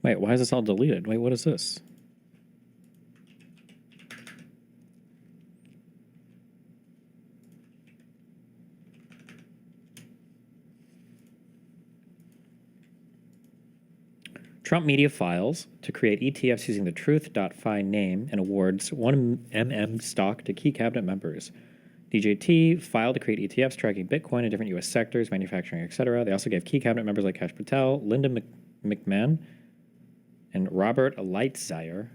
Wait, why is this all deleted? Wait, what is this? Trump media files to create ETFs using the truth.fi name and awards 1 stock to key cabinet members. DJT filed to create ETFs tracking Bitcoin in different U.S. sectors, manufacturing, etc. They also gave key cabinet members like Kash Patel, Linda McMahon, and Robert Lighthizer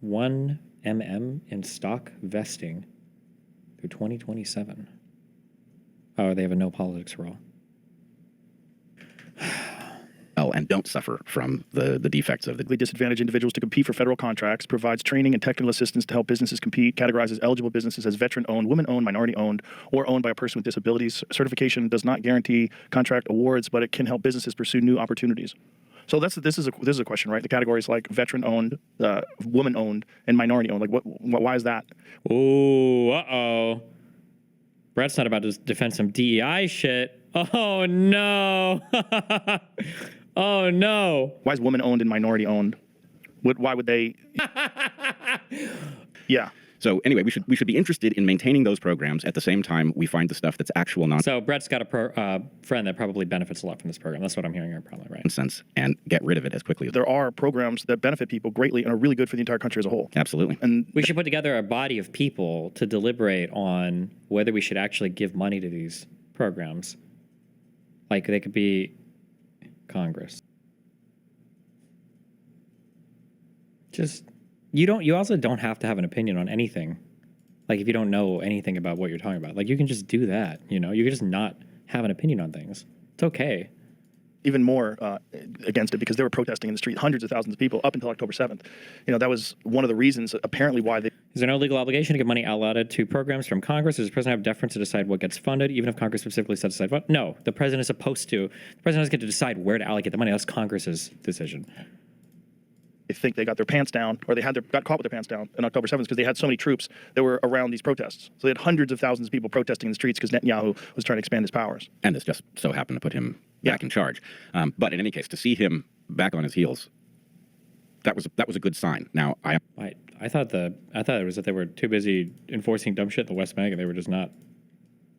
1 in stock vesting through 2027. Oh, they have a no politics rule. And don't suffer from the defects of the disadvantaged individuals to compete for federal contracts, provides training and technical assistance to help businesses compete, categorizes eligible businesses as veteran-owned, women-owned, minority-owned, or owned by a person with disabilities. Certification does not guarantee contract awards, but it can help businesses pursue new opportunities. So this is a question, right? The categories like veteran-owned, woman-owned, and minority-owned. Like, why is that? Ooh, uh-oh. Brett's not about to defend some DEI shit. Oh, no. Oh, no. Why is woman-owned and minority-owned? Why would they? Yeah. So anyway, we should be interested in maintaining those programs. At the same time, we find the stuff that's actual nonsense. So Brett's got a friend that probably benefits a lot from this program. That's what I'm hearing. Probably right. Nonsense, and get rid of it as quickly as there are programs that benefit people greatly and are really good for the entire country as a whole. Absolutely. And we should put together a body of people to deliberate on whether we should actually give money to these programs. Like they could be Congress. You also don't have to have an opinion on anything. Like if you don't know anything about what you're talking about, like you can just do that, you know, you can just not have an opinion on things. It's okay. Even more against it because they were protesting in the street, hundreds of thousands of people up until October 7th. You know, that was one of the reasons apparently why they... Is there no legal obligation to get money allotted to programs from Congress? Does the president have deference to decide what gets funded, even if Congress specifically sets aside what? No, the president is supposed to. The president doesn't get to decide where to allocate the money. That's Congress's decision. They think they got their pants down, or they got caught with their pants down on October 7th because they had so many troops that were around these protests. So they had hundreds of thousands of people protesting in the streets because Netanyahu was trying to expand his powers. And this just so happened to put him back in charge. But in any case, to see him back on his heels, that was a good sign. Now, I thought it was that they were too busy enforcing dumb shit in the West Bank and they were just not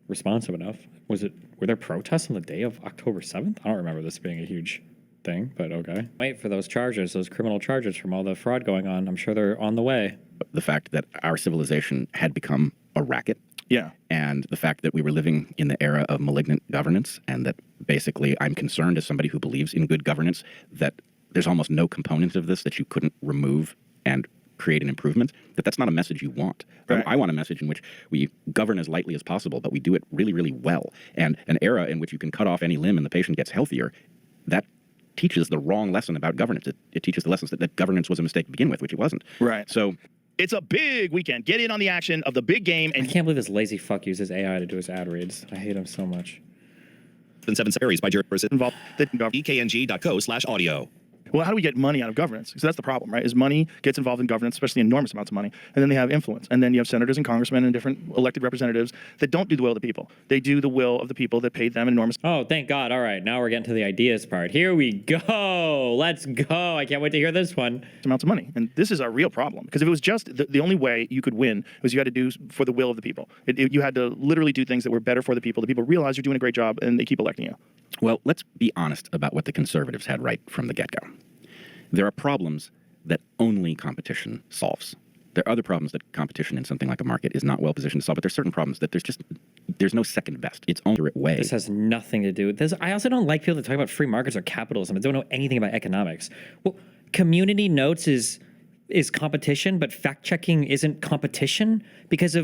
responsive enough. Were there protests on the day of October 7th? I don't remember this being a huge thing, but okay. Wait for those charges, those criminal charges from all the fraud going on. I'm sure they're on the way. The fact that our civilization had become a racket. Yeah. And the fact that we were living in the era of malignant governance, and that basically I'm concerned as somebody who believes in good governance that there's almost no component of this that you couldn't remove and create an improvement, that's not a message you want. Right. I want a message in which we govern as lightly as possible, but we do it really, really well. And an era in which you can cut off any limb and the patient gets healthier, that teaches the wrong lesson about governance. It teaches the lessons that governance was a mistake to begin with, which it wasn't. Right. So it's a big weekend. Get in on the action of the big game. And I can't believe this lazy fuck uses AI to do his ad reads. I hate him so much. 7 series by Jared involved EKNG.co/audio. Well, how do we get money out of governance? Because that's the problem, right? Is money gets involved in governance, especially enormous amounts of money, and then they have influence. And then you have senators and congressmen and different elected representatives that don't do the will of the people. They do the will of the people that paid them an enormous... Oh, thank God. All right, now we're getting to the ideas part. Here we go. Let's go. I can't wait to hear this one. Amounts of money. And this is a real problem. Because if it was just the only way you could win was you had to do for the will of the people. You had to literally do things that were better for the people. The people realize you're doing a great job, and they keep electing you. Well, let's be honest about what the conservatives had right from the get-go. There are problems that only competition solves. There are other problems that competition in something like a market is not well positioned to solve, but there's certain problems that there's no second best. It's only the way. This has nothing to do with this. I also don't like people that talk about free markets or capitalism and don't know anything about economics. Well, community notes is competition, but fact-checking isn't competition because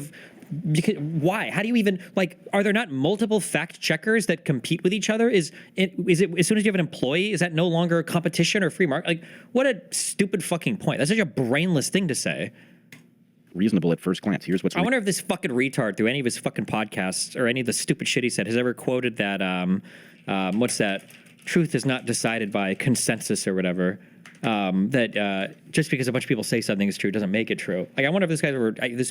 why? How do you even, like, are there not multiple fact checkers that compete with each other? Is it as soon as you have an employee, is that no longer a competition or free market? Like, what a stupid fucking point. That's such a brainless thing to say. Reasonable at first glance. Here's what's... I wonder if this fucking retard through any of his fucking podcasts or any of the stupid shit he said has ever quoted that, what's that? Truth is not decided by consensus or whatever. That just because a bunch of people say something is true doesn't make it true. Like, I wonder if this guy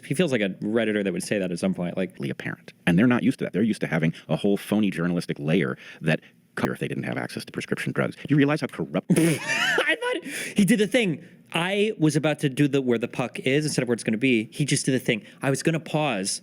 he feels like a Redditor that would say that at some point. Like, apparent. And they're not used to that. They're used to having a whole phony journalistic layer that if they didn't have access to prescription drugs. Do you realize how corrupt? I thought he did the thing. I was about to do where the puck is instead of where it's going to be. He just did the thing. I was going to pause.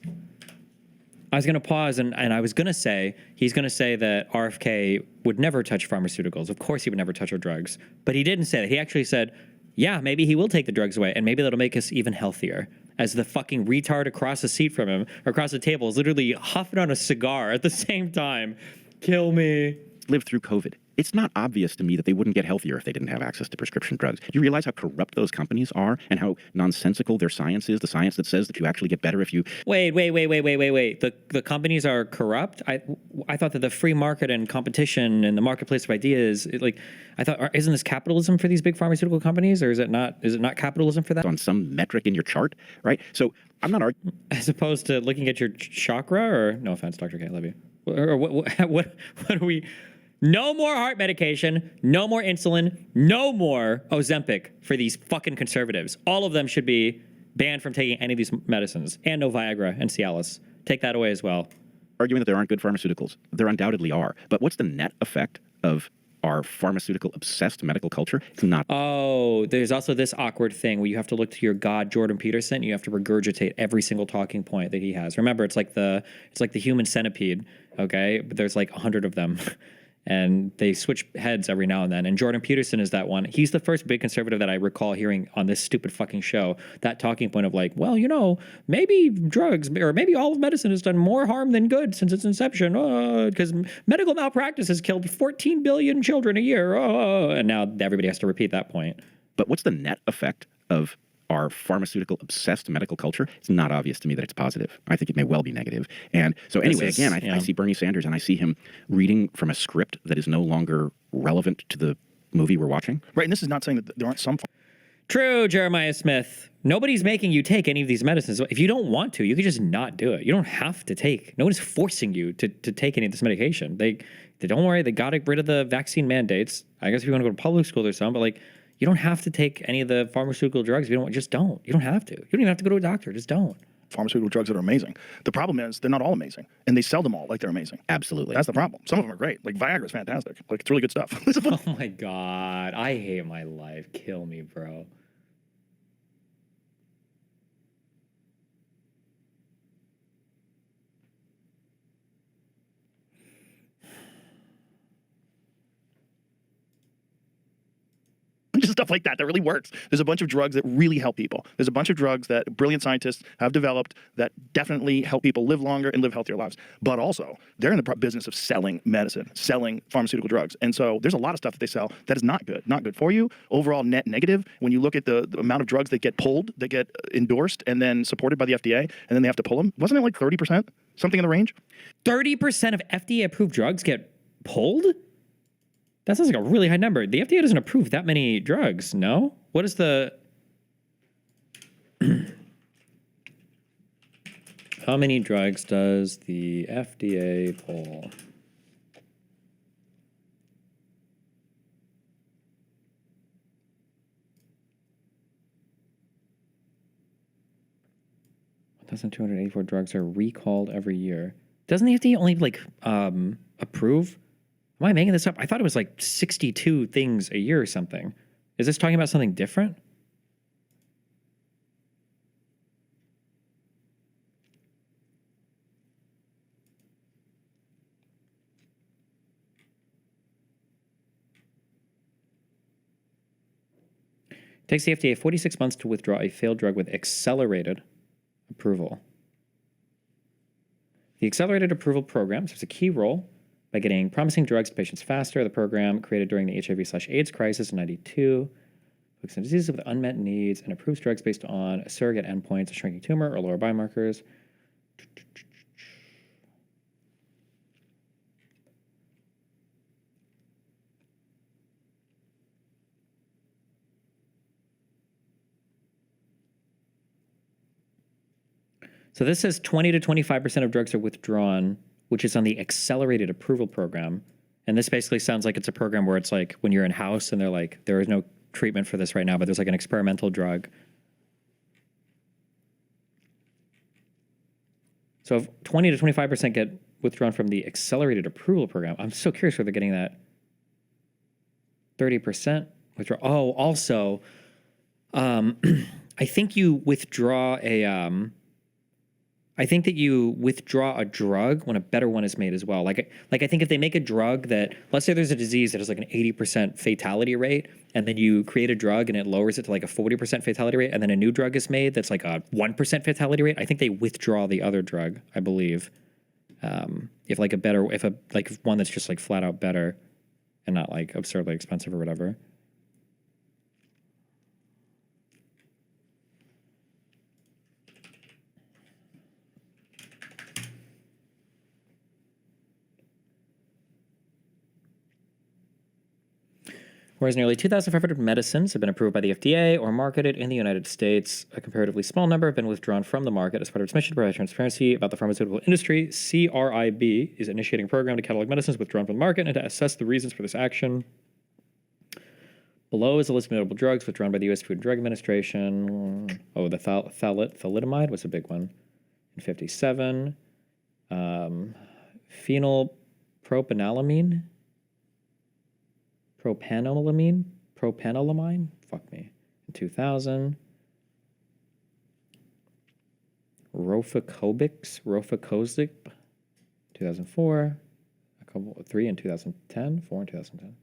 And I was going to say, he's going to say that RFK would never touch pharmaceuticals. Of course he would never touch our drugs. But he didn't say that. He actually said, yeah, maybe he will take the drugs away, and maybe that'll make us even healthier. As the fucking retard across the seat from him, or across the table, is literally huffing on a cigar at the same time. Kill me. Lived through COVID. It's not obvious to me that they wouldn't get healthier if they didn't have access to prescription drugs. Do you realize how corrupt those companies are and how nonsensical their science is? The science that says that you actually get better if you... Wait. The companies are corrupt? I thought that the free market and competition and the marketplace of ideas, isn't this capitalism for these big pharmaceutical companies, or is it not capitalism for that? On some metric in your chart, right? So I'm not arguing... As opposed to looking at your chakra, or no offense, Dr. K, I love you. Or what are we... No more heart medication, no more insulin, no more Ozempic for these fucking conservatives. All of them should be banned from taking any of these medicines, and no Viagra and Cialis. Take that away as well. Arguing that there aren't good pharmaceuticals. There undoubtedly are. But what's the net effect of our pharmaceutical-obsessed medical culture? It's not. Oh, there's also this awkward thing where you have to look to your god, Jordan Peterson. You have to regurgitate every single talking point that he has. Remember, it's like the human centipede, okay? But there's like 100 of them. And they switch heads every now and then. And Jordan Peterson is that one. He's the first big conservative that I recall hearing on this stupid fucking show. That talking point of like, well, maybe drugs or maybe all of medicine has done more harm than good since its inception. Because medical malpractice has killed 14 billion children a year. And now everybody has to repeat that point. But what's the net effect of our pharmaceutical-obsessed medical culture? It's not obvious to me that it's positive. I think it may well be negative. And so anyway, I see Bernie Sanders, and I see him reading from a script that is no longer relevant to the movie we're watching. Right, and this is not saying that there aren't some... True, Jeremiah Smith. Nobody's making you take any of these medicines. If you don't want to, you can just not do it. You don't have to take. No one's forcing you to take any of this medication. They don't worry. They got rid of the vaccine mandates. I guess if you want to go to public school, there's some, but you don't have to take any of the pharmaceutical drugs. If you don't, just don't. You don't have to. You don't even have to go to a doctor. Just don't. Pharmaceutical drugs that are amazing. The problem is they're not all amazing, and they sell them all like they're amazing. Absolutely. That's the problem. Some of them are great. Like Viagra is fantastic. Like it's really good stuff. Oh my God. I hate my life. Kill me, bro. Just stuff like that really works. There's a bunch of drugs that really help people. There's a bunch of drugs that brilliant scientists have developed that definitely help people live longer and live healthier lives. But also, they're in the business of selling medicine, selling pharmaceutical drugs. And so there's a lot of stuff that they sell that is not good for you. Overall net negative. When you look at the amount of drugs that get pulled, that get endorsed and then supported by the FDA, and then they have to pull them, wasn't it like 30%? Something in the range? 30% of FDA-approved drugs get pulled? That sounds like a really high number. The FDA doesn't approve that many drugs, no? What is the... How many drugs does the FDA pull? $1,284 drugs are recalled every year. Doesn't the FDA only, approve... Am I making this up? I thought it was like 62 things a year or something. Is this talking about something different? It takes the FDA 46 months to withdraw a failed drug with accelerated approval. The accelerated approval program serves a key role by getting promising drugs to patients faster. The program, created during the HIV/AIDS crisis in '92, looks at diseases with unmet needs and approves drugs based on surrogate endpoints, a shrinking tumor or lower biomarkers. So this says 20 to 25% of drugs are withdrawn, which is on the accelerated approval program. And this basically sounds like it's a program where it's like when you're in house and they're like, there is no treatment for this right now, but there's like an experimental drug. So if 20 to 25% get withdrawn from the accelerated approval program. I'm so curious where they're getting that 30% withdraw. Oh, also, I think you withdraw I think that you withdraw a drug when a better one is made as well. Like I think if they make a drug that, let's say there's a disease that has like an 80% fatality rate, and then you create a drug and it lowers it to like a 40% fatality rate, and then a new drug is made that's like a 1% fatality rate, I think they withdraw the other drug, I believe. If one that's just like flat out better and not like absurdly expensive or whatever. Whereas nearly 2,500 medicines have been approved by the FDA or marketed in the United States, a comparatively small number have been withdrawn from the market as part of its mission to provide transparency about the pharmaceutical industry. CRIB is initiating a program to catalog medicines withdrawn from the market and to assess the reasons for this action. Below is a list of notable drugs withdrawn by the U.S. Food and Drug Administration. Oh, the thalidomide was a big one in 57. Phenylpropanolamine. Propanolamine, fuck me, in 2000. Rofecoxib, 2004. 3 in 2010, 4 in 2010.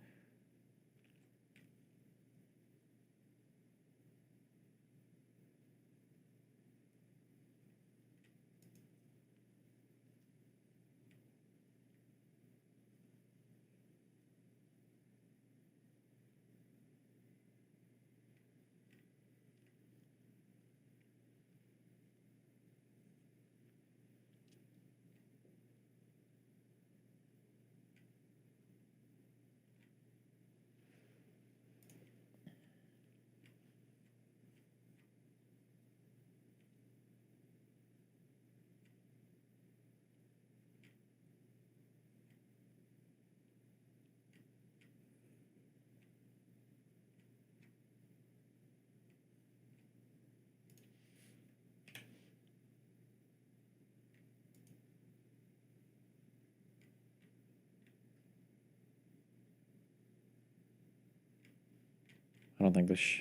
I don't think this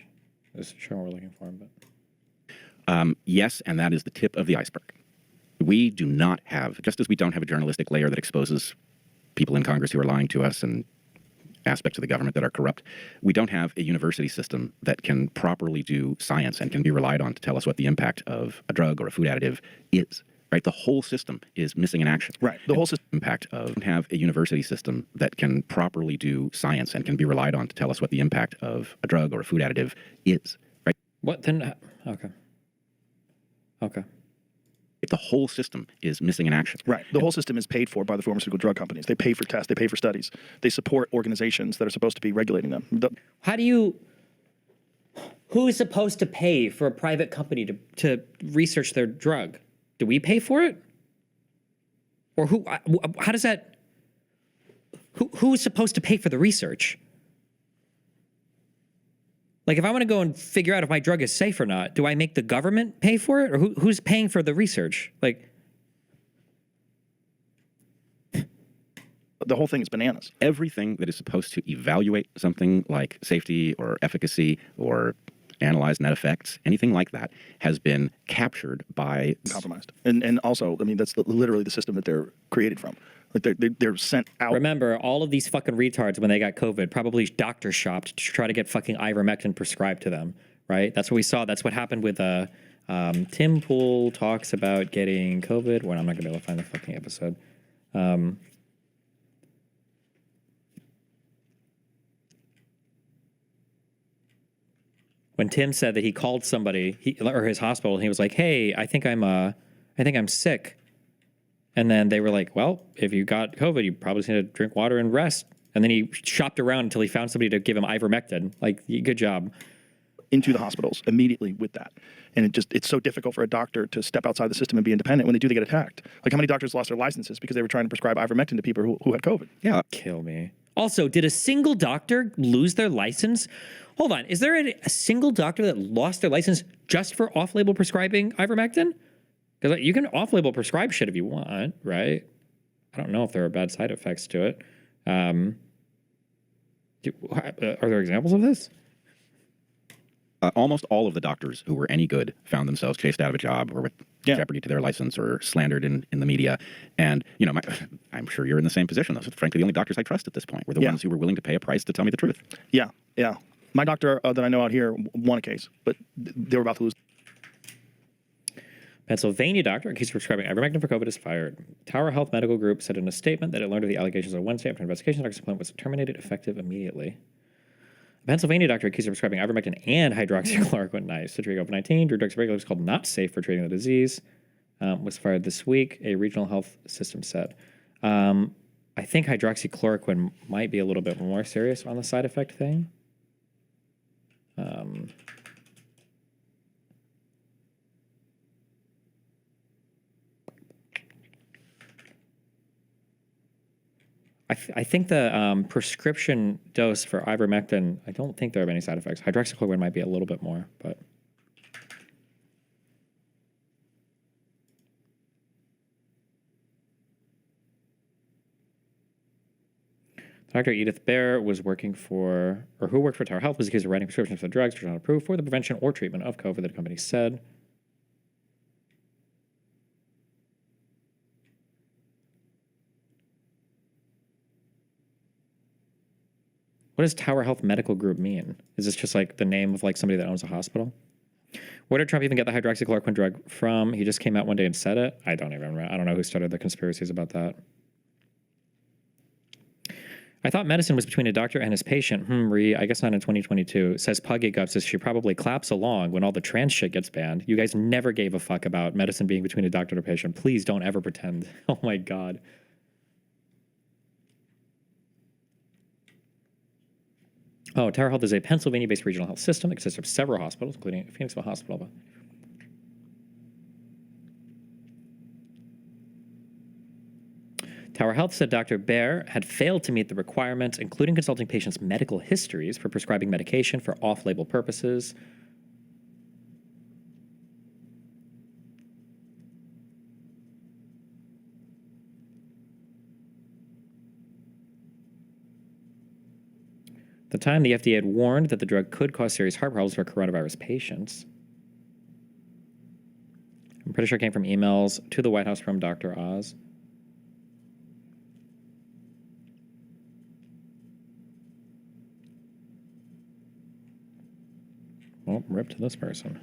is showing what we're looking for, but yes, and that is the tip of the iceberg. We do not have, just as we don't have a journalistic layer that exposes people in Congress who are lying to us and aspects of the government that are corrupt, we don't have a university system that can properly do science and can be relied on to tell us what the impact of a drug or a food additive is. Right, the whole system is missing in action. Right, the whole system. Impact of have a university system that can properly do science and can be relied on to tell us what the impact of a drug or a food additive is. Right. What then? Okay. If the whole system is missing in action. Right. The whole system is paid for by the pharmaceutical drug companies. They pay for tests. They pay for studies. They support organizations that are supposed to be regulating them. Who is supposed to pay for a private company to research their drug? Do we pay for it? Or how does that, who's supposed to pay for the research? Like, if I want to go and figure out if my drug is safe or not, do I make the government pay for it? Or who's paying for the research? Like, the whole thing is bananas. Everything that is supposed to evaluate something like safety or efficacy or analyze net effects, anything like that, has been captured by compromised. And also, I mean, that's literally the system that they're created from. Like they're sent out. Remember, all of these fucking retards when they got COVID probably doctor shopped to try to get fucking ivermectin prescribed to them, right? That's what we saw. That's what happened with Tim Pool talks about getting COVID. Well, I'm not gonna be able to find the fucking episode. When Tim said that he called somebody or his hospital, and he was like, "Hey, I think I'm sick," and then they were like, "Well, if you got COVID, you probably just need to drink water and rest." And then he shopped around until he found somebody to give him ivermectin. Like, good job. Into the hospitals immediately with that, and it's so difficult for a doctor to step outside the system and be independent. When they do, they get attacked. Like, how many doctors lost their licenses because they were trying to prescribe ivermectin to people who had COVID? Yeah, kill me. Also, did a single doctor lose their license? Hold on. Is there a single doctor that lost their license just for off-label prescribing ivermectin? Because you can off-label prescribe shit if you want, right? I don't know if there are bad side effects to it. Are there examples of this? Almost all of the doctors who were any good found themselves chased out of a job or with jeopardy to their license or slandered in the media. And, you know, I'm sure you're in the same position. Those are frankly the only doctors I trust at this point were the ones who were willing to pay a price to tell me the truth. Yeah, yeah. My doctor that I know out here won a case, but they were about to lose. Pennsylvania doctor accused of prescribing ivermectin for COVID is fired. Tower Health Medical Group said in a statement that it learned of the allegations on Wednesday after an investigation. The doctor's appointment was terminated effective immediately. A Pennsylvania doctor accused of prescribing ivermectin and hydroxychloroquine knives to treat COVID-19. Drew drugs regulators called not safe for treating the disease. Was fired this week, a regional health system said. I think hydroxychloroquine might be a little bit more serious on the side effect thing. I think the prescription dose for ivermectin, I don't think there are any side effects. Hydroxychloroquine might be a little bit more, but. Dr. Edith Bear was working for, or who worked for Tower Health, was accused of writing prescriptions for drugs which are not approved for the prevention or treatment of COVID, the company said. What does Tower Health Medical Group mean? Is this just like the name of like somebody that owns a hospital? Where did Trump even get the hydroxychloroquine drug from? He just came out one day and said it. I don't know who started the conspiracies about that. I thought medicine was between a doctor and his patient. I guess not in 2022. Says Puggy Gups as she probably claps along when all the trans shit gets banned. You guys never gave a fuck about medicine being between a doctor and a patient. Please don't ever pretend. Oh my God. Oh, Tower Health is a Pennsylvania-based regional health system that consists of several hospitals, including Phoenixville Hospital. Tower Health said Dr. Bear had failed to meet the requirements, including consulting patients' medical histories for prescribing medication for off-label purposes. At the time, the FDA had warned that the drug could cause serious heart problems for coronavirus patients. I'm pretty sure it came from emails to the White House from Dr. Oz. Well, rip to this person.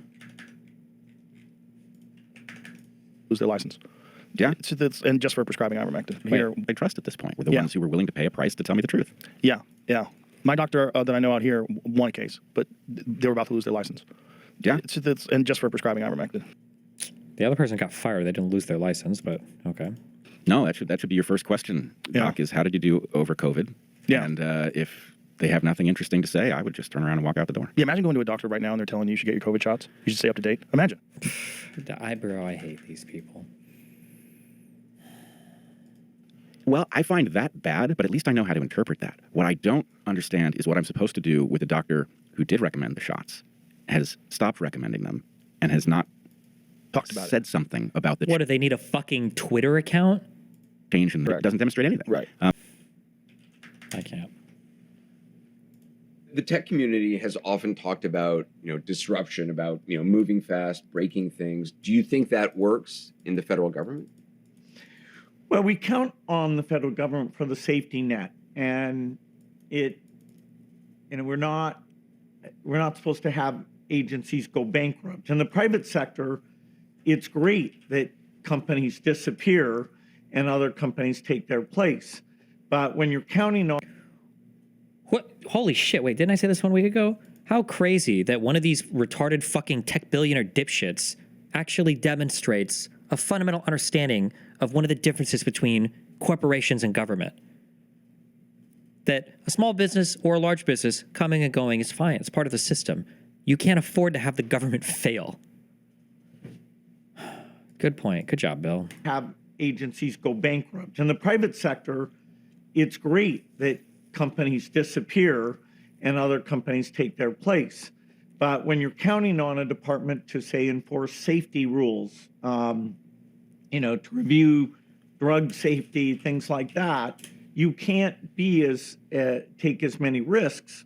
Lose their license. Yeah. And just for prescribing ivermectin. Here, I trust at this point were the ones who were willing to pay a price to tell me the truth. Yeah, yeah. My doctor that I know out here won a case, but they were about to lose their license. Yeah. And just for prescribing ivermectin. The other person got fired. They didn't lose their license, but okay. No, that should be your first question, Doc, is how did you do over COVID? Yeah. And if they have nothing interesting to say, I would just turn around and walk out the door. Yeah, imagine going to a doctor right now and they're telling you should get your COVID shots. You should stay up to date. Imagine. I hate these people. Well, I find that bad, but at least I know how to interpret that. What I don't understand is what I'm supposed to do with a doctor who did recommend the shots, has stopped recommending them, and has not said something about the What, do they need a fucking Twitter account? change and it doesn't demonstrate anything. Right. I can't. The tech community has often talked about, disruption, about, moving fast, breaking things. Do you think that works in the federal government? Well, we count on the federal government for the safety net, and we're not supposed to have agencies go bankrupt. In the private sector, it's great that companies disappear and other companies take their place. But when you're counting on... What? Holy shit, wait, didn't I say this 1 week ago? How crazy that one of these retarded fucking tech billionaire dipshits actually demonstrates a fundamental understanding of one of the differences between corporations and government. That a small business or a large business coming and going is fine. It's part of the system. You can't afford to have the government fail. Good point. Good job, Bill. Have agencies go bankrupt. In the private sector, it's great that companies disappear and other companies take their place. But when you're counting on a department to, say, enforce safety rules, to review drug safety, things like that, you can't be as take as many risks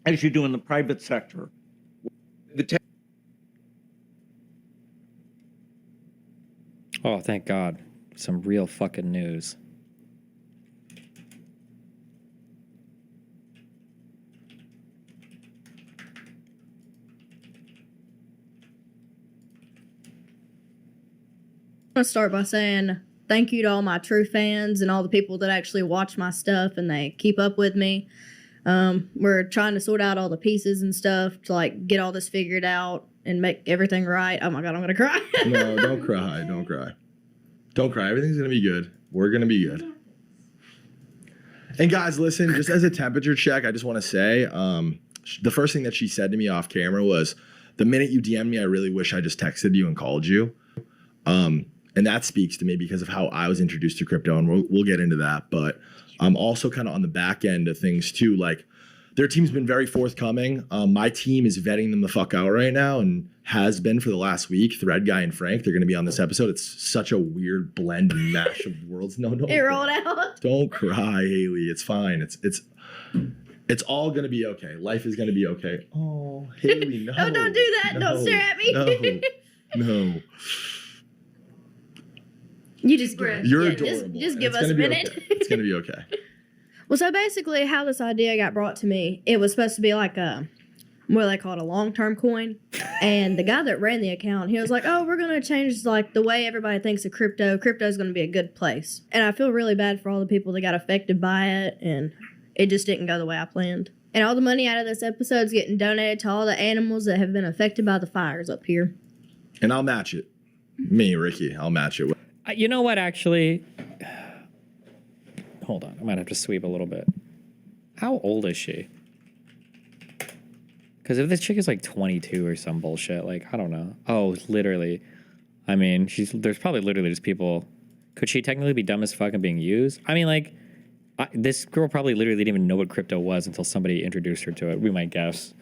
as you do in the private sector. The tech Oh, thank God. Some real fucking news. I'm gonna start by saying thank you to all my true fans and all the people that actually watch my stuff and they keep up with me. We're trying to sort out all the pieces and stuff to like get all this figured out and make everything right. Oh my God, I'm gonna cry. No, don't cry. Don't cry. Don't cry. Everything's gonna be good. We're gonna be good. And guys, listen, just as a temperature check, I just want to say, the first thing that she said to me off camera was, the minute you DM'd me, I really wish I just texted you and called you. And that speaks to me because of how I was introduced to crypto, and we'll get into that. But also kind of on the back end of things too, like their team's been very forthcoming. My team is vetting them the fuck out right now and has been for the last week. Thread Guy and Frank, they're going to be on this episode. It's such a weird blend and mash of worlds. No, don't It rolled out. Don't cry, Haley. It's fine. It's all going to be okay. Life is going to be okay. Oh, Haley, no. Oh, don't do that. Don't stare at me. No. You just give it. You're Yeah, adorable. Just and give it's us gonna a be minute. Okay. It's going to be okay. Well, so basically, how this idea got brought to me, it was supposed to be like what they call it, a long-term coin. And the guy that ran the account, he was like, "Oh, we're gonna change like the way everybody thinks of crypto. Crypto is gonna be a good place." And I feel really bad for all the people that got affected by it, and it just didn't go the way I planned. And all the money out of this episode is getting donated to all the animals that have been affected by the fires up here. And I'll match it. Me, Ricky, I'll match it. You know what, actually? Hold on. I might have to sweep a little bit. How old is she? Because if this chick is like 22 or some bullshit, like, I don't know. Oh, literally. I mean, there's probably literally just people. Could she technically be dumb as fuck and being used? I mean, like, this girl probably literally didn't even know what crypto was until somebody introduced her to it. We might guess.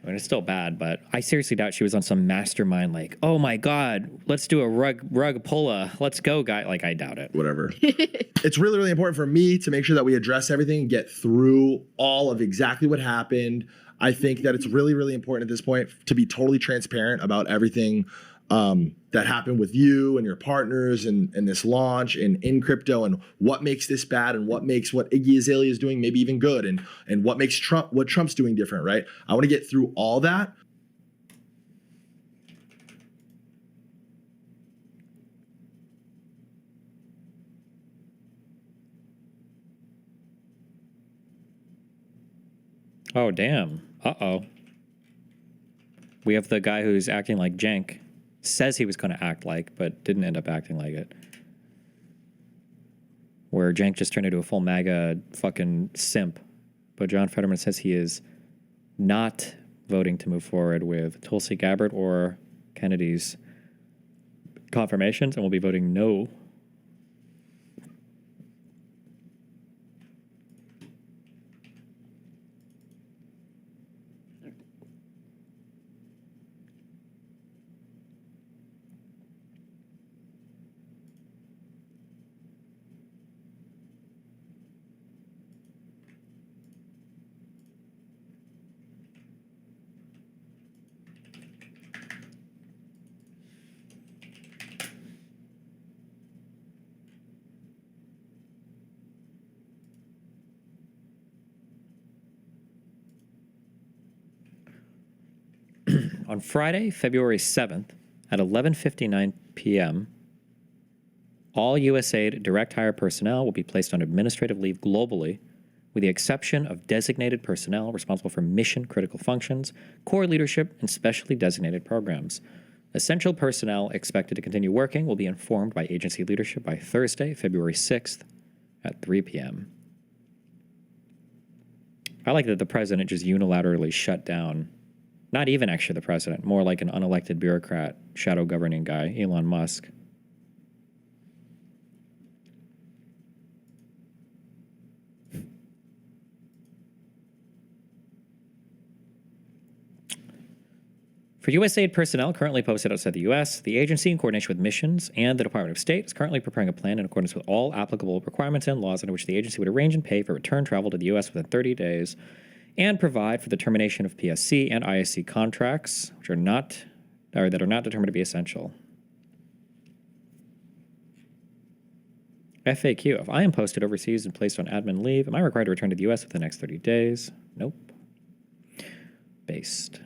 I mean, it's still bad, but I seriously doubt she was on some mastermind like, oh my God, let's do a rug pulla. Let's go, guy. Like, I doubt it. Whatever. It's really, really important for me to make sure that we address everything and get through all of exactly what happened. I think that it's really, really important at this point to be totally transparent about everything that happened with you and your partners and this launch and in crypto, and what makes this bad and what makes what Iggy Azalea is doing maybe even good, and what makes Trump's doing different, right? I want to get through all that. Oh, damn. Uh-oh. We have the guy who's acting like Jank. Says he was going to act like, but didn't end up acting like it. Where Jank just turned into a full MAGA fucking simp. But John Fetterman says he is not voting to move forward with Tulsi Gabbard or Kennedy's confirmations and will be voting no. On Friday, February 7th at 11:59 p.m., all USAID direct hire personnel will be placed on administrative leave globally, with the exception of designated personnel responsible for mission-critical functions, core leadership, and specially designated programs. Essential personnel expected to continue working will be informed by agency leadership by Thursday, February 6th at 3 p.m. I like that the president just unilaterally shut down. Not even actually the president, more like an unelected bureaucrat, shadow governing guy, Elon Musk. For USAID personnel currently posted outside the U.S., the agency, in coordination with missions and the Department of State, is currently preparing a plan in accordance with all applicable requirements and laws under which the agency would arrange and pay for return travel to the U.S. within 30 days and provide for the termination of PSC and ISC contracts, which are not, or that are not determined to be essential. FAQ. If I am posted overseas and placed on admin leave, am I required to return to the U.S. within the next 30 days? Nope. Based.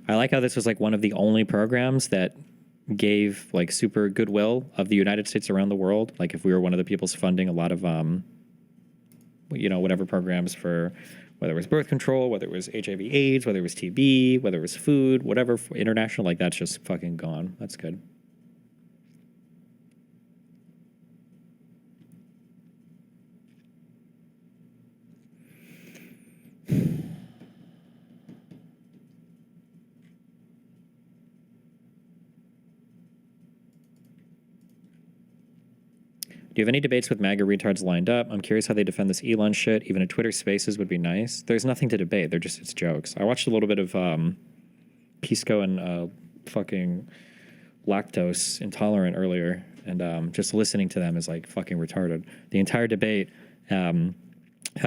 I like how this was like one of the only programs that gave like super goodwill of the United States around the world. Like if we were one of the people's funding a lot of, whatever programs for, whether it was birth control, whether it was HIV AIDS, whether it was TB, whether it was food, whatever international, like that's just fucking gone. That's good. Do you have any debates with MAGA retards lined up? I'm curious how they defend this Elon shit. Even a Twitter Spaces would be nice. There's nothing to debate. It's jokes. I watched a little bit of Pisco and fucking lactose intolerant earlier, and just listening to them is like fucking retarded. The entire debate had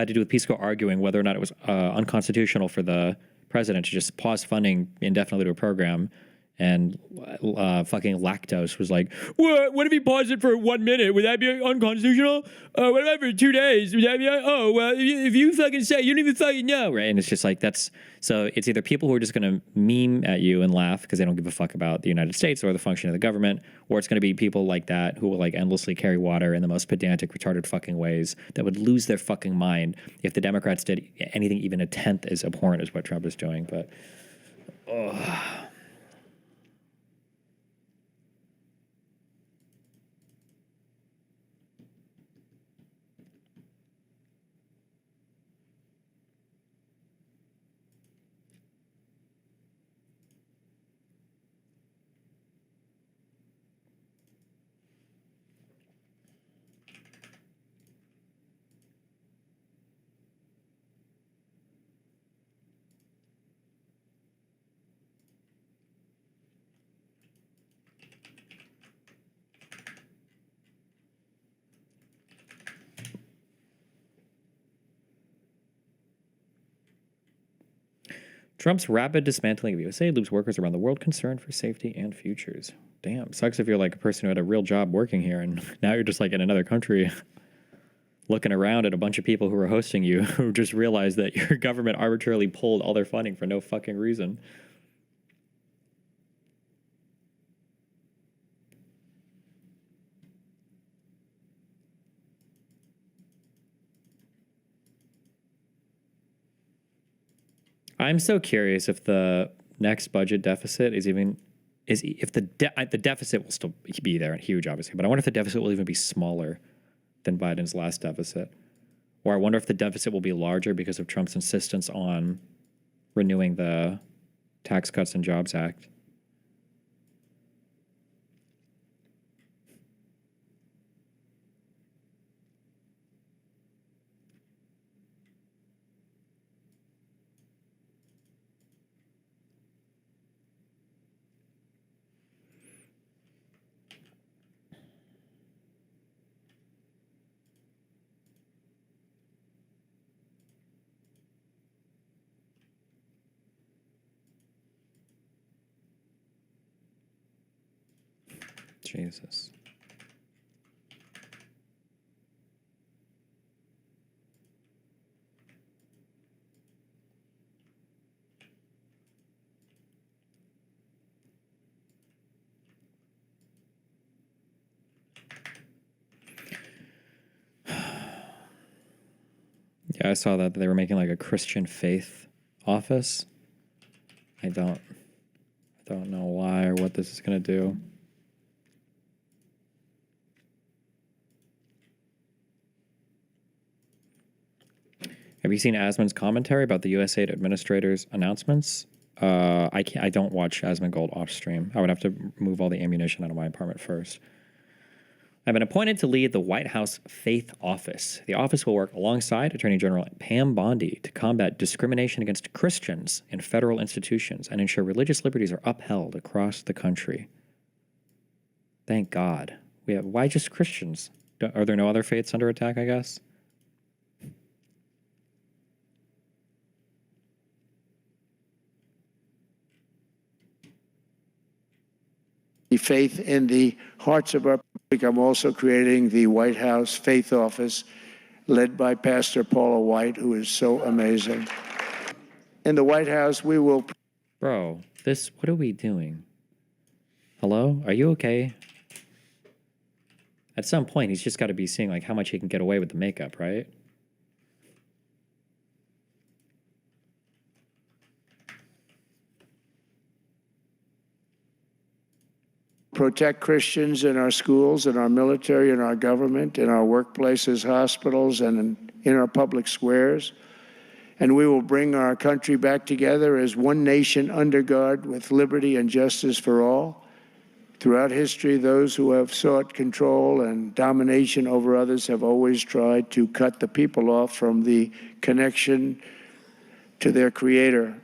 to do with Pisco arguing whether or not it was unconstitutional for the president to just pause funding indefinitely to a program. And fucking lactose was like, what if he paused it for 1 minute? Would that be unconstitutional? What about for 2 days? Would that be, if you fucking say, you don't even fucking know, right? And it's just like, so it's either people who are just going to meme at you and laugh because they don't give a fuck about the United States or the function of the government, or it's going to be people like that who will like endlessly carry water in the most pedantic, retarded fucking ways that would lose their fucking mind if the Democrats did anything even a tenth as abhorrent as what Trump is doing. But, Trump's rapid dismantling of USAID leaves workers around the world concerned for safety and futures. Damn, sucks if you're like a person who had a real job working here and now you're just like in another country looking around at a bunch of people who are hosting you who just realized that your government arbitrarily pulled all their funding for no fucking reason. I'm so curious if the next budget deficit if the deficit will still be there and huge, obviously, but I wonder if the deficit will even be smaller than Biden's last deficit. Or I wonder if the deficit will be larger because of Trump's insistence on renewing the Tax Cuts and Jobs Act. Jesus. Yeah, I saw that they were making like a Christian Faith office. I don't know why or what this is going to do. Have you seen Asmon's commentary about the USAID administrator's announcements? I don't watch Asmon Gold off stream. I would have to move all the ammunition out of my apartment first. I've been appointed to lead the White House Faith Office. The office will work alongside Attorney General Pam Bondi to combat discrimination against Christians in federal institutions and ensure religious liberties are upheld across the country. Thank God. Why just Christians? Are there no other faiths under attack, I guess? Faith in the hearts of our public. I'm also creating the White House Faith Office, led by Pastor Paula White, who is so amazing. In the White House, we will... Bro, what are we doing? Hello? Are you okay? At some point, he's just got to be seeing like how much he can get away with the makeup, right? protect Christians in our schools, in our military, in our government, in our workplaces, hospitals, and in our public squares. And we will bring our country back together as one nation under God with liberty and justice for all. Throughout history, those who have sought control and domination over others have always tried to cut the people off from the connection to their Creator.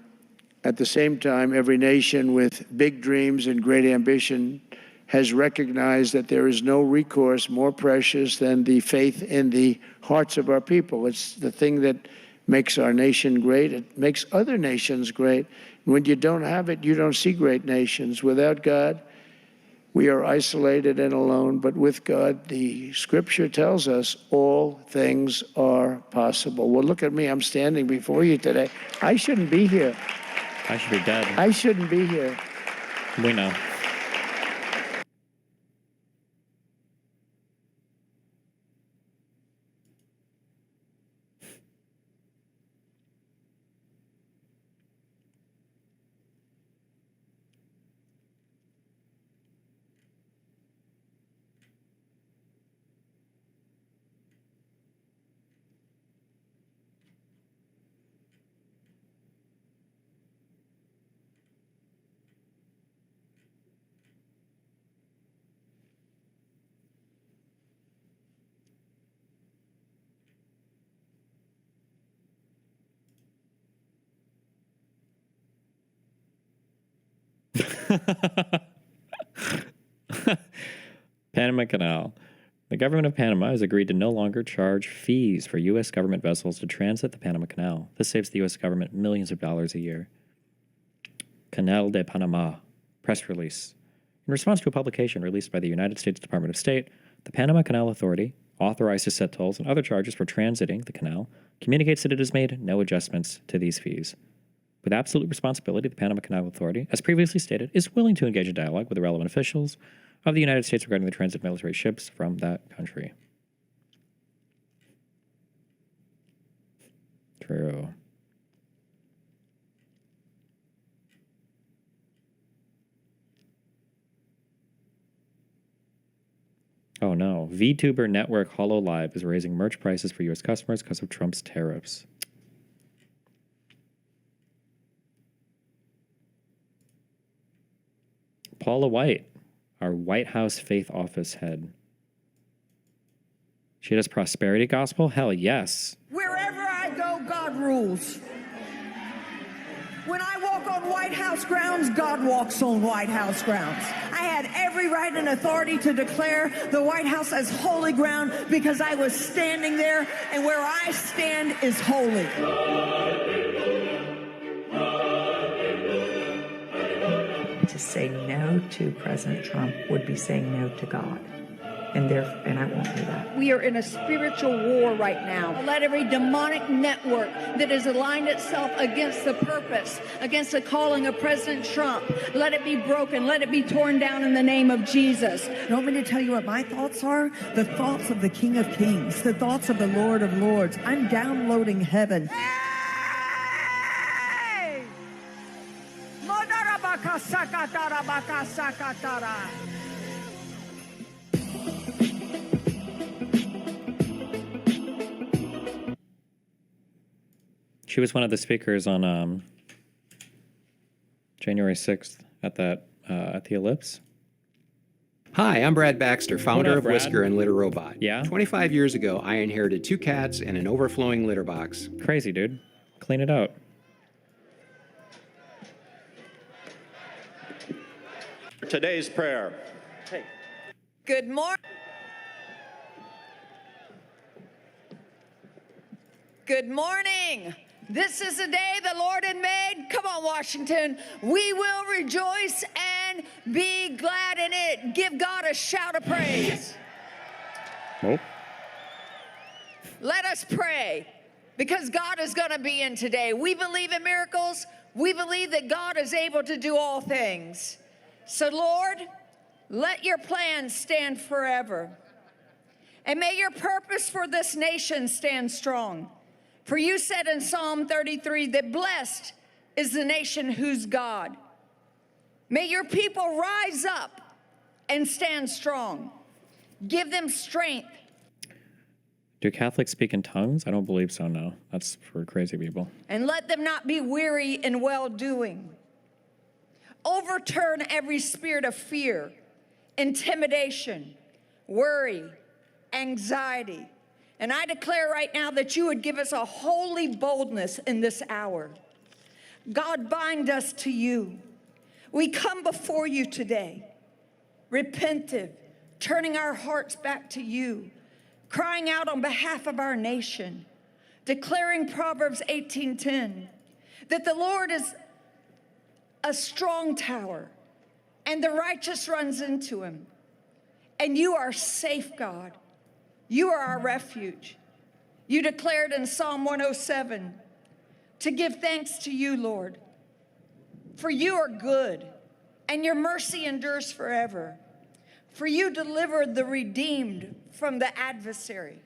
At the same time, every nation with big dreams and great ambition has recognized that there is no recourse more precious than the faith in the hearts of our people. It's the thing that makes our nation great. It makes other nations great. When you don't have it, you don't see great nations. Without God, we are isolated and alone, but with God, the scripture tells us all things are possible. Well, look at me. I'm standing before you today. I shouldn't be here. I should be dead. I shouldn't be here. We know. Panama Canal. The government of Panama has agreed to no longer charge fees for U.S. government vessels to transit the Panama Canal. This saves the U.S. government millions of dollars a year. Canal de Panama. Press release. In response to a publication released by the United States Department of State, the Panama Canal Authority, authorized to set tolls and other charges for transiting the canal, communicates that it has made no adjustments to these fees. With absolute responsibility, the Panama Canal Authority, as previously stated, is willing to engage in dialogue with the relevant officials of the United States regarding the transit of military ships from that country. True. Oh no. VTuber network HoloLive is raising merch prices for U.S. customers because of Trump's tariffs. Paula White, our White House Faith Office head. She does prosperity gospel? Hell yes. Wherever I go, God rules. When I walk on White House grounds, God walks on White House grounds. I had every right and authority to declare the White House as holy ground because I was standing there, and where I stand is holy. To say no to President Trump would be saying no to God. And I won't do that. We are in a spiritual war right now. Let every demonic network that has aligned itself against the purpose, against the calling of President Trump, let it be broken, let it be torn down in the name of Jesus. You want me to tell you what my thoughts are? The thoughts of the King of Kings, the thoughts of the Lord of Lords. I'm downloading heaven. Hey! She was one of the speakers on January 6th at the Ellipse. Hi, I'm Brad Baxter, founder up, of Brad? Whisker and Litter Robot. Yeah? 25 years ago, I inherited 2 cats and an overflowing litter box. Crazy, dude. Clean it out. Today's prayer. Good morning. Good morning. This is the day the Lord had made. Come on, Washington. We will rejoice and be glad in it. Give God a shout of praise. Nope. Let us pray, because God is going to be in today. We believe in miracles. We believe that God is able to do all things. So, Lord, let your plan stand forever. And may your purpose for this nation stand strong. For you said in Psalm 33 that blessed is the nation whose God. May your people rise up and stand strong. Give them strength. Do Catholics speak in tongues? I don't believe so, no. That's for crazy people. And let them not be weary in well-doing. Overturn every spirit of fear, intimidation, worry, anxiety. And I declare right now that you would give us a holy boldness in this hour. God, bind us to you. We come before you today, repentant, turning our hearts back to you, crying out on behalf of our nation, declaring Proverbs 18:10, that the Lord is a strong tower, and the righteous runs into him. And you are safe, God. You are our refuge. You declared in Psalm 107 to give thanks to you, Lord, for you are good, and your mercy endures forever. For you delivered the redeemed from the adversary.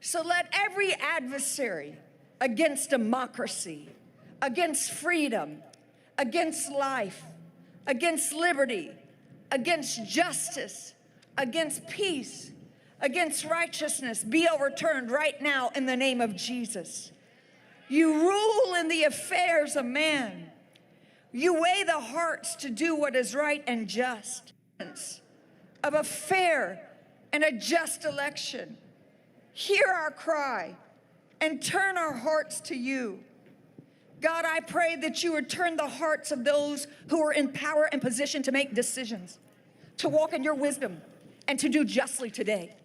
So let every adversary against democracy, against freedom, against life, against liberty, against justice, against peace, against righteousness be overturned right now in the name of Jesus. You rule in the affairs of man. You weigh the hearts to do what is right and just, of a fair and a just election. Hear our cry and turn our hearts to you. God, I pray that you would turn the hearts of those who are in power and position to make decisions, to walk in your wisdom, and to do justly today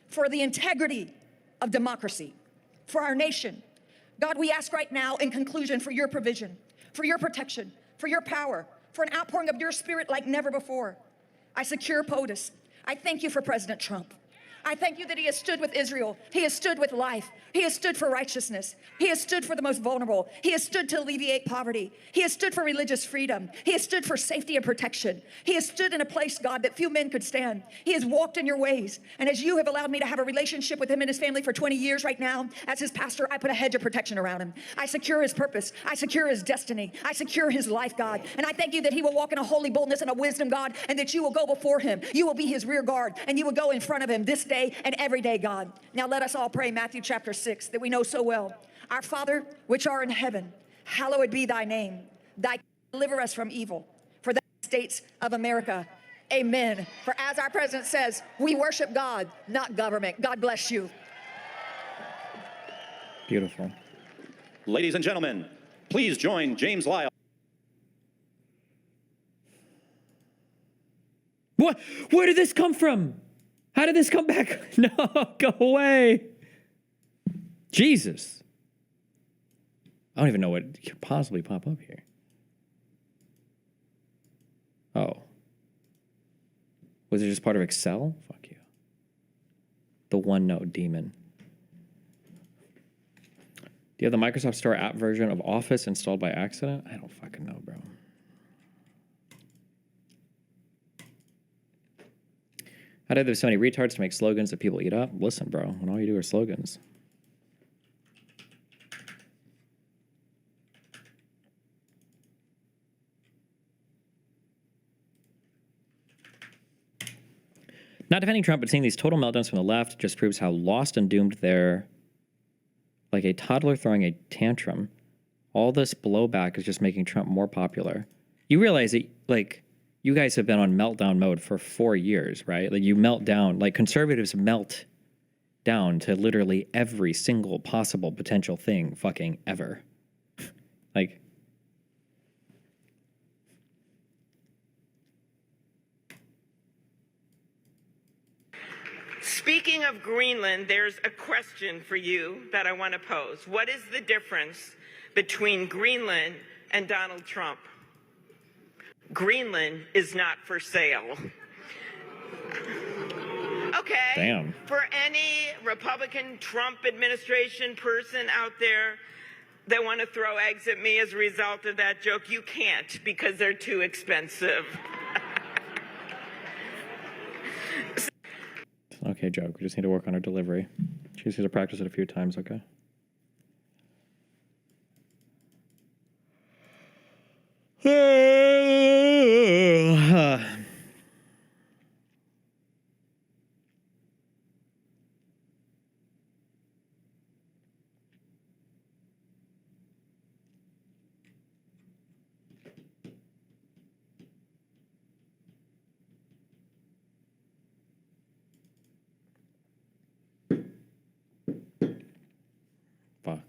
for the integrity of democracy, for our nation. God, we ask right now in conclusion for your provision, for your protection, for your power, for an outpouring of your spirit like never before. I secure POTUS. I thank you for President Trump. I thank you that he has stood with Israel. He has stood with life. He has stood for righteousness. He has stood for the most vulnerable. He has stood to alleviate poverty. He has stood for religious freedom. He has stood for safety and protection. He has stood in a place, God, that few men could stand. He has walked in your ways. And as you have allowed me to have a relationship with him and his family for 20 years right now, as his pastor, I put a hedge of protection around him. I secure his purpose. I secure his destiny. I secure his life, God. And I thank you that he will walk in a holy boldness and a wisdom, God, and that you will go before him. You will be his rear guard, and you will go in front of him this day and every day, God. Now let us all pray Matthew chapter 6 that we know so well. Our Father, which art in heaven, hallowed be thy name. Thy deliver us from evil. For the states of America, amen. For as our president says, we worship God, not government. God bless you. Beautiful. Ladies and gentlemen, please join James Lyle. What? Where did this come from? How did this come back? No, go away. Jesus. I don't even know what could possibly pop up here. Oh. Was it just part of Excel? Fuck you. The OneNote demon. Do you have the Microsoft Store app version of Office installed by accident? I don't fucking know, bro. How did there's so many retards to make slogans that people eat up? Listen, bro, when all you do are slogans. Not defending Trump, but seeing these total meltdowns from the left just proves how lost and doomed they're like a toddler throwing a tantrum. All this blowback is just making Trump more popular. You realize that, like, you guys have been on meltdown mode for 4 years, right? Like you melt down, like conservatives melt down to literally every single possible potential thing fucking ever. Like, speaking of Greenland, there's a question for you that I want to pose. What is the difference between Greenland and Donald Trump? Greenland is not for sale. Okay. Damn. For any Republican Trump administration person out there that want to throw eggs at me as a result of that joke, you can't because they're too expensive. Okay, joke. We just need to work on our delivery. She just needs to practice it a few times, okay? Fuck.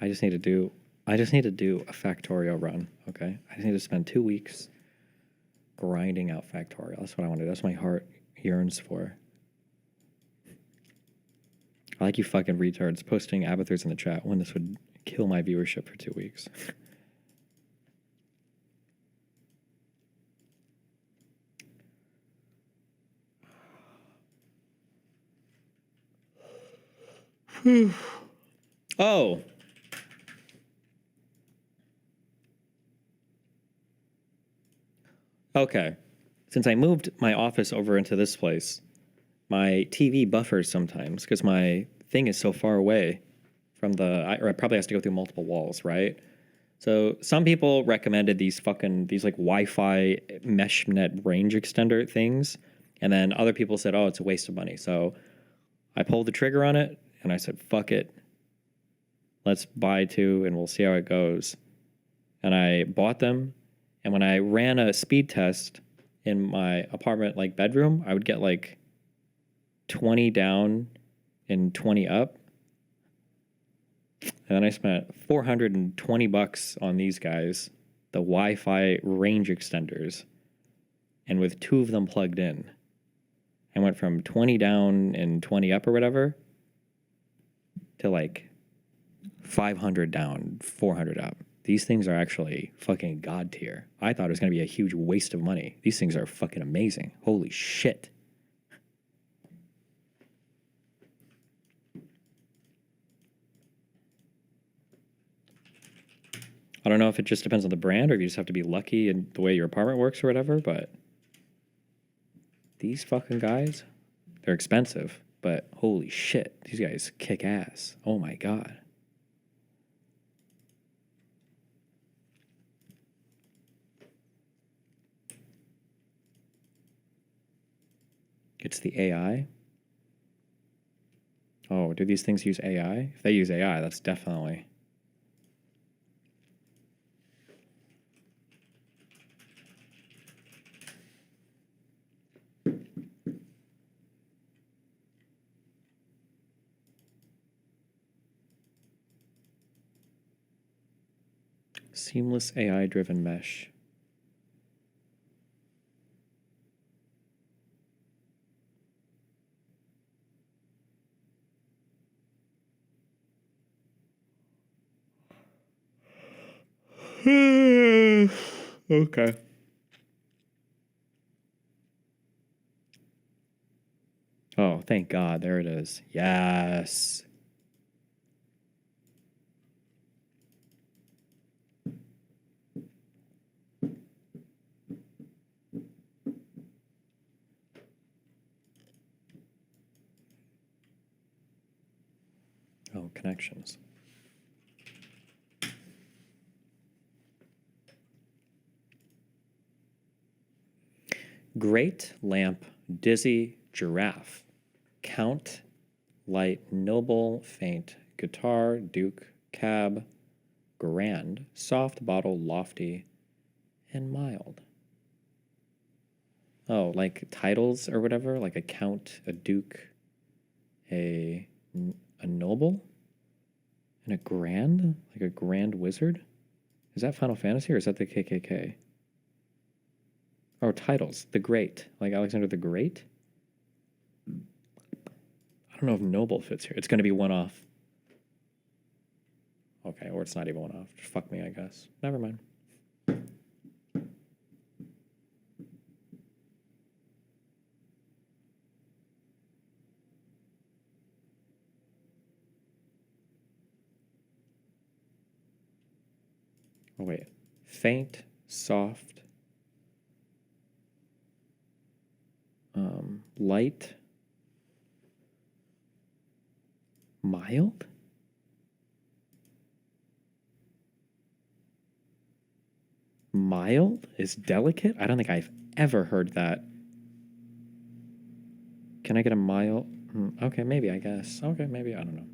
I just need to do a Factorial run, okay? I just need to spend 2 weeks grinding out Factorial. That's what I want to do. That's what my heart yearns for. I like you fucking retards posting abathurs in the chat when this would kill my viewership for 2 weeks. Oh. Okay. Since I moved my office over into this place, my TV buffers sometimes because my thing is so far away from or it probably has to go through multiple walls, right? So some people recommended these like Wi-Fi mesh net range extender things. And then other people said, oh, it's a waste of money. So I pulled the trigger on it and I said, fuck it. Let's buy 2 and we'll see how it goes. And I bought them. And when I ran a speed test in my apartment, like bedroom, I would get like 20 down and 20 up. And then I spent $420 on these guys, the Wi-Fi range extenders. And with 2 of them plugged in, I went from 20 down and 20 up or whatever to like 500 down, 400 up. These things are actually fucking god tier. I thought it was going to be a huge waste of money. These things are fucking amazing. Holy shit. I don't know if it just depends on the brand or if you just have to be lucky in the way your apartment works or whatever, but these fucking guys, they're expensive, but holy shit, these guys kick ass. Oh my god. It's the AI. Oh, do these things use AI? If they use AI, that's definitely... Seamless AI-driven mesh. Okay. Oh, thank God. There it is. Yes. Oh, connections. Great lamp, dizzy, giraffe, count, light, noble, faint, guitar, duke, cab, grand, soft bottle, lofty, and mild. Oh, like titles or whatever, like a count, a duke, a noble, and a grand, like a grand wizard. Is that Final Fantasy or is that the KKK? Oh, titles, the Great, like Alexander the Great. I don't know if noble fits here. It's going to be one off. Okay, or it's not even one off. Just fuck me, I guess. Never mind. Oh, wait. Faint, soft, light, mild? Mild is delicate? I don't think I've ever heard that. Can I get a mild? Okay, maybe, I guess. Okay, maybe, I don't know.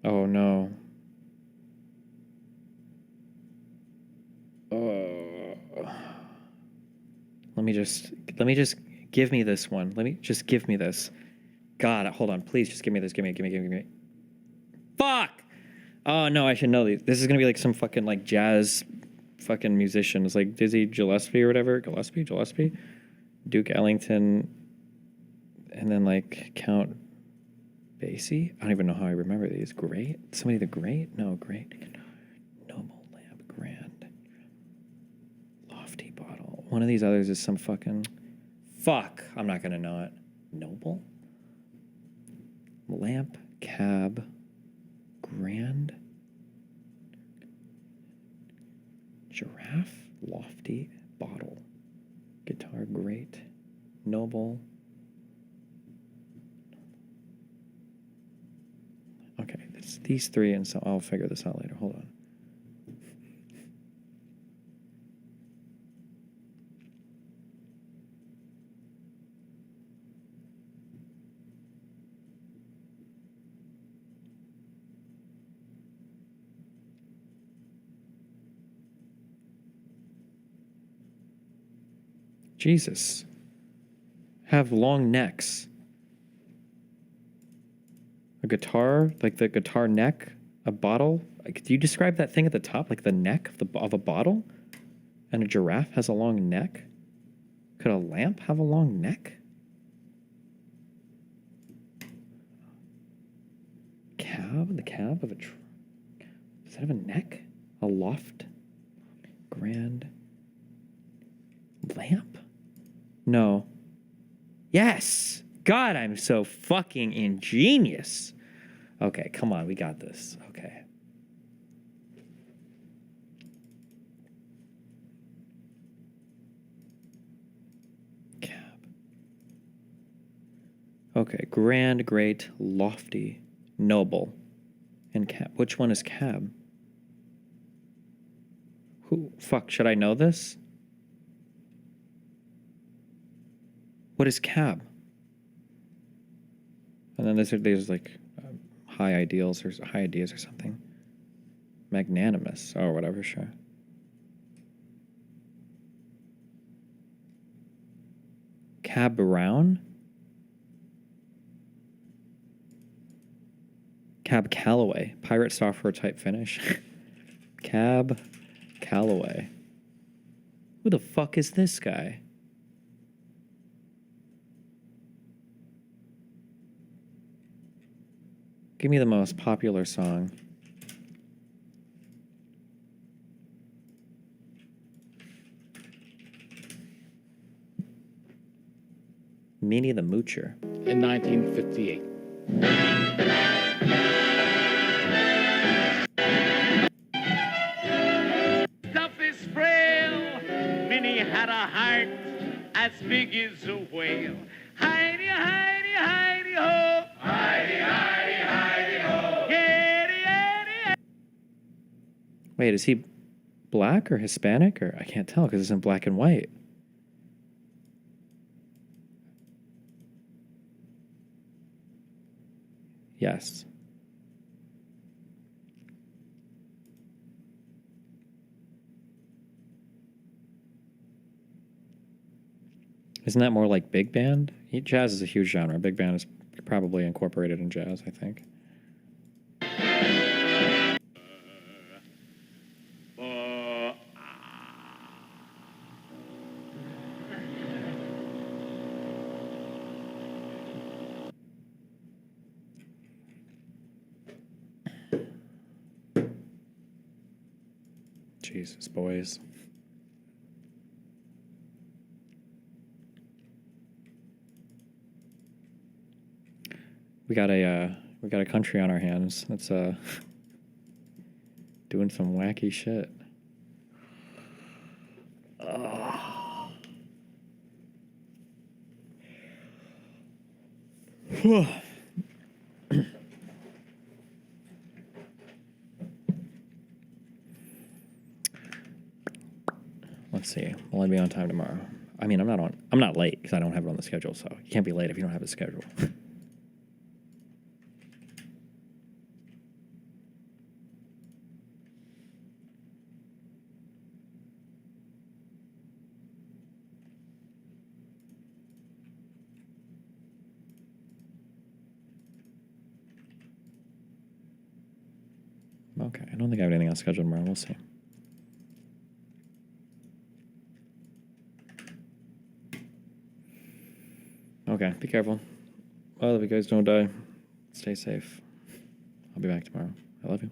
Oh no. Let me just give me this one. Let me just give me this. God, hold on, please just give me this. Give me. Fuck! Oh no, I should know these. This is gonna be like some fucking like jazz fucking musicians, like Dizzy Gillespie or whatever. Gillespie? Duke Ellington, and then like Count Basie. I don't even know how I remember these. Great? Somebody the Great? No, Great. Noble, Lamp, Grand. Lofty, Bottle. One of these others is some fucking... Fuck! I'm not gonna know it. Noble? Lamp, Cab, Grand. Giraffe, Lofty, Bottle. Guitar, Great. Noble. Okay, it's these three, and so I'll figure this out later. Hold on. Jesus. Have long necks. A guitar, like the guitar neck, a bottle. Like, do you describe that thing at the top, like the neck of a bottle? And a giraffe has a long neck? Could a lamp have a long neck? Cab? The cab of a truck? Does that have a neck? A loft? Grand? Lamp? No. Yes! God, I'm so fucking ingenious. Okay, come on, we got this. Okay. Cab. Okay, grand, great, lofty, noble, and cab. Which one is cab? Fuck, should I know this? What is cab? And then there's like high ideals or high ideas or something. Magnanimous or whatever, sure. Cab Brown? Cab Calloway. Pirate software type finish. Cab Calloway. Who the fuck is this guy? Give me the most popular song. Minnie the Moocher. In 1958. got a heart as big as a whale. Heidi, Heidi, Heidi, ho. Heidi, Heidi, Heidi, ho. Yeti, yeti, yeti. Wait, is he black or Hispanic? Or I can't tell because it's in black and white. Yes. Isn't that more like big band? Jazz is a huge genre. Big band is probably incorporated in jazz, I think. Jesus, boys. We got a country on our hands that's doing some wacky shit. Let's see. Will I be on time tomorrow? I mean, I'm not late because I don't have it on the schedule, so you can't be late if you don't have a schedule. Okay, I don't think I have anything else scheduled tomorrow. We'll see. Okay, be careful. Well, if you guys don't die, stay safe. I'll be back tomorrow. I love you.